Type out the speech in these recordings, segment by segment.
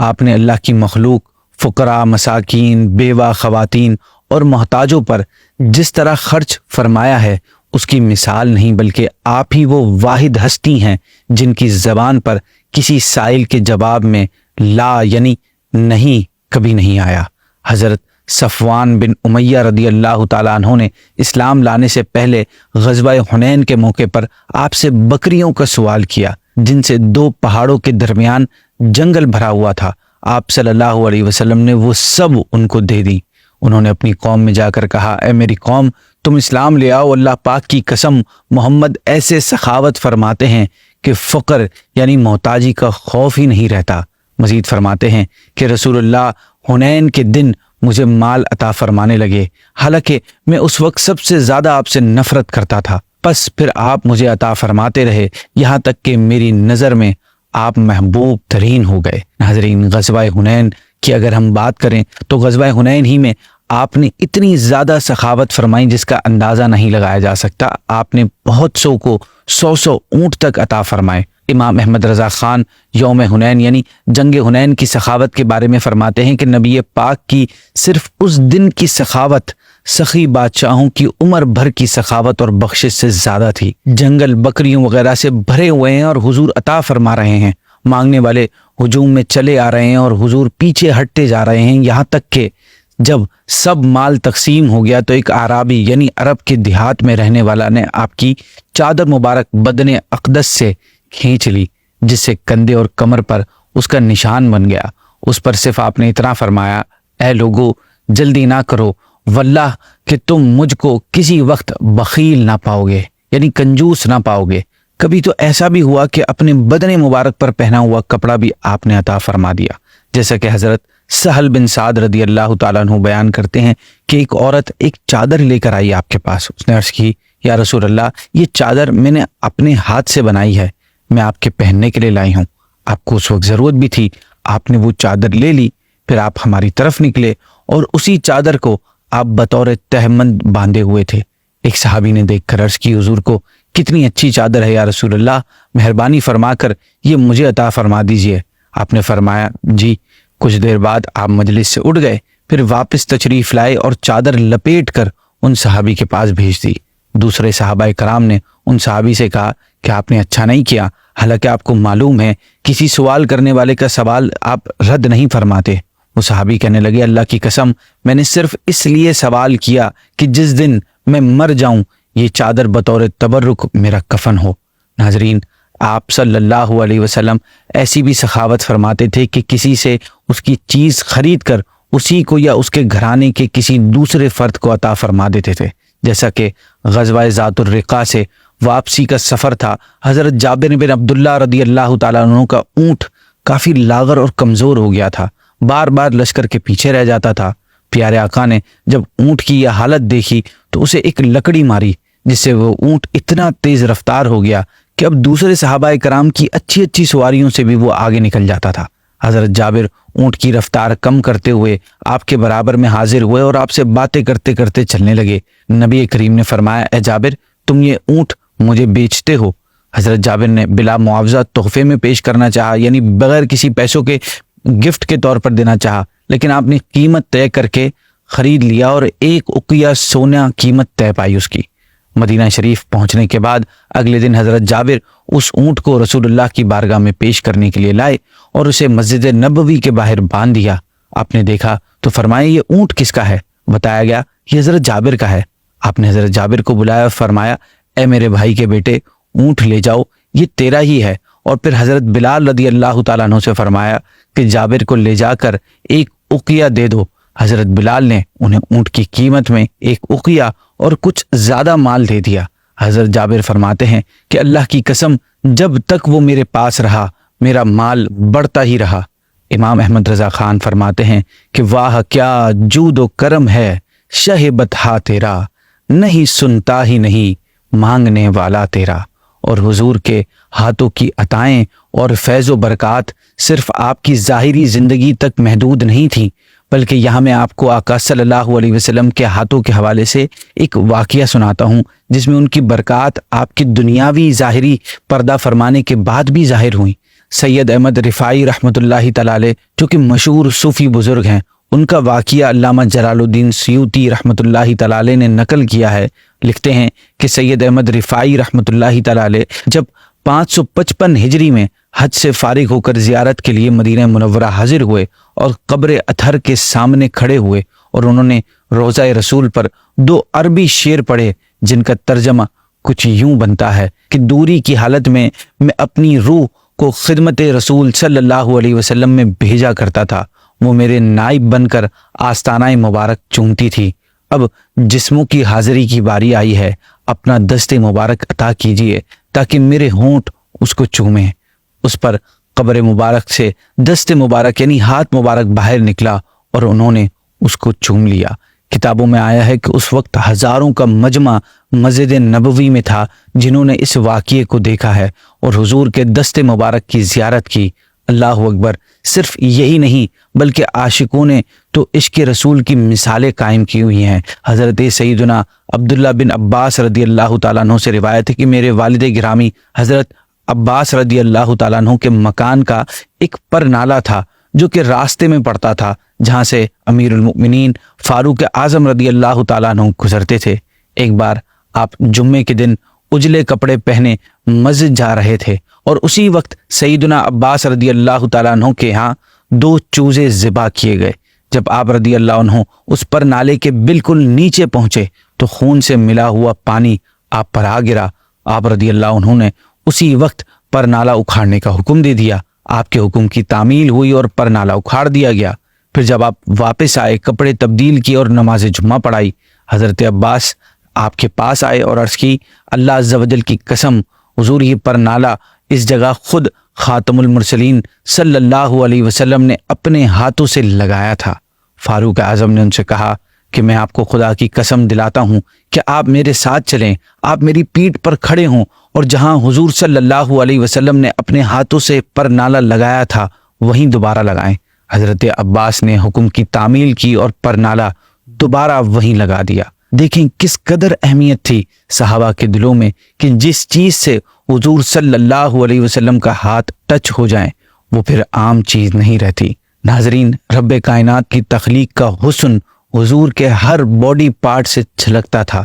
آپ نے اللہ کی مخلوق فقراء، مساکین، بیوہ خواتین اور محتاجوں پر جس طرح خرچ فرمایا ہے اس کی مثال نہیں، بلکہ آپ ہی وہ واحد ہستی ہیں جن کی زبان پر کسی سائل کے جواب میں لا یعنی نہیں کبھی نہیں آیا۔ حضرت صفوان بن امیہ رضی اللہ تعالیٰ عنہ نے اسلام لانے سے پہلے غزوہ حنین کے موقع پر آپ سے بکریوں کا سوال کیا، جن سے دو پہاڑوں کے درمیان جنگل بھرا ہوا تھا۔ آپ صلی اللہ علیہ وسلم نے وہ سب ان کو دے دی۔ انہوں نے اپنی قوم میں جا کر کہا، اے میری قوم، تم اسلام لے آؤ، اللہ پاک کی قسم محمد ایسے سخاوت فرماتے ہیں کہ فقر یعنی محتاجی کا خوف ہی نہیں رہتا۔ مزید فرماتے ہیں کہ رسول اللہ حنین کے دن مجھے مال عطا فرمانے لگے، حالانکہ میں اس وقت سب سے زیادہ آپ سے نفرت کرتا تھا، پس پھر آپ مجھے عطا فرماتے رہے یہاں تک کہ میری نظر میں آپ محبوب ترین ہو گئے۔ ناظرین، غزوہ حنین کی اگر ہم بات کریں تو غزوہ حنین ہی میں آپ نے اتنی زیادہ سخاوت فرمائی جس کا اندازہ نہیں لگایا جا سکتا۔ آپ نے بہت سو کو 100 اونٹ تک عطا فرمائے۔ امام احمد رضا خان یوم حنین یعنی جنگ حنین کی سخاوت کے بارے میں فرماتے ہیں کہ نبی پاک کی صرف اس دن کی سخاوت سخی بادشاہوں کی عمر بھر کی سخاوت اور بخشش سے زیادہ تھی۔ جنگل بکریوں وغیرہ سے بھرے ہوئے ہیں اور حضور عطا فرما رہے ہیں، مانگنے والے ہجوم میں چلے آ رہے ہیں اور حضور پیچھے ہٹتے جا رہے ہیں، یہاں تک کہ جب سب مال تقسیم ہو گیا تو ایک اعرابی یعنی عرب کے دیہات میں رہنے والا نے آپ کی چادر مبارک بدن اقدس سے کھینچ لی، جس سے کندھے اور کمر پر اس کا نشان بن گیا۔ اس پر صرف آپ نے اتنا فرمایا، اے لوگو جلدی نہ کرو، واللہ کہ تم مجھ کو کسی وقت بخیل نہ پاؤ گے، یعنی کنجوس نہ پاؤ گے۔ کبھی تو ایسا بھی ہوا کہ اپنے بدن مبارک پر پہنا ہوا کپڑا بھی آپ نے عطا فرما دیا، جیسا کہ حضرت سہل بن سعد رضی اللہ تعالیٰ عنہ بیان کرتے ہیں کہ ایک عورت ایک چادر لے کر آئی آپ کے پاس۔ اس نے عرض کی، یا رسول اللہ، یہ چادر میں نے اپنے ہاتھ سے بنائی ہے، میں آپ کے پہننے کے لیے لائی ہوں۔ آپ کو اس وقت ضرورت بھی تھی، آپ نے وہ چادر لے لی، پھر آپ ہماری طرف نکلے اور اسی چادر کو آپ بطور تہمند باندھے ہوئے تھے۔ ایک صحابی نے دیکھ کر عرض کی، حضور کو کتنی اچھی چادر ہے یا رسول اللہ، مہربانی فرما کر یہ مجھے عطا فرما دیجئے۔ آپ نے فرمایا جی۔ کچھ دیر بعد آپ مجلس سے اٹھ گئے، پھر واپس تشریف لائے اور چادر لپیٹ کر ان صحابی کے پاس بھیج دی۔ دوسرے صحابہ کرام نے ان صحابی سے کہا کہ آپ نے اچھا نہیں کیا، حالانکہ آپ کو معلوم ہے کسی سوال کرنے والے کا سوال آپ رد نہیں فرماتے۔ وہ صحابی کہنے لگے، اللہ کی قسم میں نے صرف اس لیے سوال کیا کہ جس دن میں مر جاؤں یہ چادر بطور تبرک میرا کفن ہو۔ ناظرین، آپ صلی اللہ علیہ وسلم ایسی بھی سخاوت فرماتے تھے کہ کسی سے اس کی چیز خرید کر اسی کو یا اس کے گھرانے کے کسی دوسرے فرد کو عطا فرما دیتے تھے، جیسا کہ غزوہ ذات الرقاع سے واپسی کا سفر تھا۔ حضرت جابر بن عبداللہ رضی اللہ تعالیٰ عنہ کا اونٹ کافی لاغر اور کمزور ہو گیا تھا، بار بار لشکر کے پیچھے رہ جاتا تھا۔ پیارے آقا نے جب اونٹ کی یہ حالت دیکھی تو اسے ایک لکڑی ماری، جس سے وہ اونٹ اتنا تیز رفتار ہو گیا کہ اب دوسرے صحابہ کرام کی اچھی اچھی سواریوں سے بھی وہ آگے نکل جاتا تھا۔ حضرت جابر اونٹ کی رفتار کم کرتے ہوئے آپ کے برابر میں حاضر ہوئے اور آپ سے باتیں کرتے کرتے چلنے لگے۔ نبی کریم نے فرمایا، اے جابر، تم یہ اونٹ مجھے بیچتے ہو؟ حضرت جابر نے بلا معاوضہ تحفے میں پیش کرنا چاہا، یعنی بغیر کسی پیسوں کے گفٹ کے طور پر دینا چاہا، لیکن آپ نے قیمت طے کر کے خرید لیا اور 1 اقیہ سونا قیمت طے پائی اس کی۔ مدینہ شریف پہنچنے کے بعد اگلے دن حضرت جابر اس اونٹ کو رسول اللہ کی بارگاہ میں پیش کرنے کے لیے لائے اور اسے مسجد نبوی کے باہر باندھ دیا۔ آپ نے دیکھا تو فرمایا، یہ اونٹ کس کا ہے؟ بتایا گیا یہ حضرت جابر کا ہے۔ آپ نے حضرت جابر کو بلایا اور فرمایا، اے میرے بھائی کے بیٹے، اونٹ لے جاؤ، یہ تیرا ہی ہے۔ اور پھر حضرت بلال رضی اللہ تعالیٰ عنہ سے فرمایا کہ جابر کو لے جا کر 1 اقیہ دے دو۔ حضرت بلال نے انہیں اونٹ کی قیمت میں 1 اقیہ اور کچھ زیادہ مال دے دیا۔ حضرت جابر فرماتے ہیں کہ اللہ کی قسم جب تک وہ میرے پاس رہا میرا مال بڑھتا ہی رہا۔ امام احمد رضا خان فرماتے ہیں کہ واہ کیا جود و کرم ہے شہ بطحا تیرا، نہیں سنتا ہی نہیں مانگنے والا تیرا۔ اور حضور کے ہاتھوں کی عطائیں اور فیض و برکات صرف آپ کی ظاہری زندگی تک محدود نہیں تھیں، بلکہ یہاں میں آپ کو آقا صلی اللہ علیہ وسلم کے ہاتھوں کے حوالے سے ایک واقعہ سناتا ہوں، جس میں ان کی برکات آپ کی دنیاوی ظاہری پردہ فرمانے کے بعد بھی ظاہر ہوئیں۔ سید احمد رفاعی رحمۃ اللہ تعالی علیہ جو کہ مشہور صوفی بزرگ ہیں، ان کا واقعہ علامہ جلال الدین سیوطی رحمۃ اللہ تعالی علیہ نے نقل کیا ہے۔ لکھتے ہیں کہ سید احمد رفاعی رحمۃ اللہ تعالی علیہ جب 555 ہجری میں حج سے فارغ ہو کر زیارت کے لیے مدینہ منورہ حاضر ہوئے اور قبر اطہر کے سامنے کھڑے ہوئے اور انہوں نے روضہ رسول پر 2 عربی شعر پڑھے جن کا ترجمہ کچھ یوں بنتا ہے کہ دوری کی حالت میں اپنی روح کو خدمت رسول صلی اللہ علیہ وسلم میں بھیجا کرتا تھا، وہ میرے نائب بن کر آستانہ مبارک چومتی تھی، اب جسموں کی حاضری کی باری آئی ہے، اپنا دست مبارک عطا کیجیے تاکہ میرے ہونٹ اس کو چومیں۔ اس پر قبر مبارک سے دست مبارک یعنی ہاتھ مبارک باہر نکلا اور انہوں نے اس کو چوم لیا۔ کتابوں میں آیا ہے کہ اس وقت ہزاروں کا مجمع مسجد نبوی میں تھا جنہوں نے اس واقعے کو دیکھا ہے اور حضور کے دست مبارک کی زیارت کی۔ اللہ اکبر! صرف یہی نہیں بلکہ عاشقوں نے تو عشق رسول کی مثالیں قائم کی ہوئی ہیں۔ حضرت سیدنا عبداللہ بن عباس رضی اللہ تعالیٰ عنہ سے روایت ہے کہ میرے والد گرامی حضرت عباس رضی اللہ تعالیٰ عنہ کے مکان کا ایک پر نالہ تھا جو کہ راستے میں پڑتا تھا جہاں سے امیر المؤمنین فاروق اعظم رضی اللہ تعالیٰ عنہ گزرتے تھے۔ ایک بار آپ جمعے کے دن اجلے کپڑے پہنے مسجد جا رہے تھے اور اسی وقت سیدنا عباس رضی اللہ تعالیٰ عنہ کے ہاں 2 چوزے ذبح کیے گئے۔ جب آپ رضی اللہ عنہ اس پر نالے کے بالکل نیچے پہنچے تو خون سے ملا ہوا پانی آپ پر آ گرا۔ آپ رضی اللہ عنہ نے اسی وقت پر نالہ اکھاڑنے کا حکم دے دیا۔ آپ کے حکم کی تعمیل ہوئی اور پر نالہ اکھاڑ دیا گیا۔ پھر جب آپ واپس آئے، کپڑے تبدیل کیے اور نماز جمعہ پڑھائی، حضرت عباس آپ کے پاس آئے اور عرض کی، اللہ عز و جل کی قسم، حضور یہ پر نالہ اس جگہ خود خاتم المرسلین صلی اللہ علیہ وسلم نے اپنے ہاتھوں سے لگایا تھا۔ فاروق اعظم نے ان سے کہا کہ میں آپ کو خدا کی قسم دلاتا ہوں کہ آپ میرے ساتھ چلیں، آپ میری پیٹھ پر کھڑے ہوں اور جہاں حضور صلی اللہ علیہ وسلم نے اپنے ہاتھوں سے پر نالہ لگایا تھا وہیں دوبارہ لگائیں۔ حضرت عباس نے حکم کی تعمیل کی اور پر نالہ دوبارہ وہیں لگا دیا۔ دیکھیں کس قدر اہمیت تھی صحابہ کے دلوں میں کہ جس چیز سے حضور صلی اللہ علیہ وسلم کا ہاتھ ٹچ ہو جائیں وہ پھر عام چیز نہیں رہتی۔ ناظرین، رب کائنات کی تخلیق کا حسن حضور کے ہر باڈی پارٹ سے چھلکتا تھا۔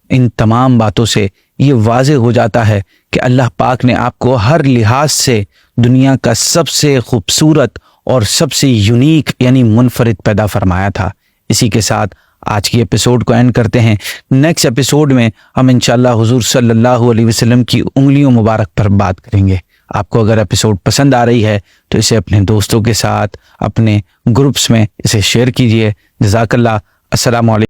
ان تمام باتوں سے یہ واضح ہو جاتا ہے کہ اللہ پاک نے آپ کو ہر لحاظ سے دنیا کا سب سے خوبصورت اور سب سے یونیک یعنی منفرد پیدا فرمایا تھا۔ اسی کے ساتھ آج کی ایپیسوڈ کو اینڈ کرتے ہیں۔ نیکسٹ ایپیسوڈ میں ہم انشاءاللہ حضور صلی اللہ علیہ وسلم کی انگلیوں مبارک پر بات کریں گے۔ آپ کو اگر ایپیسوڈ پسند آ رہی ہے تو اسے اپنے دوستوں کے ساتھ اپنے گروپس میں اسے شیئر کیجیے۔ جزاک اللہ۔ السلام علیکم۔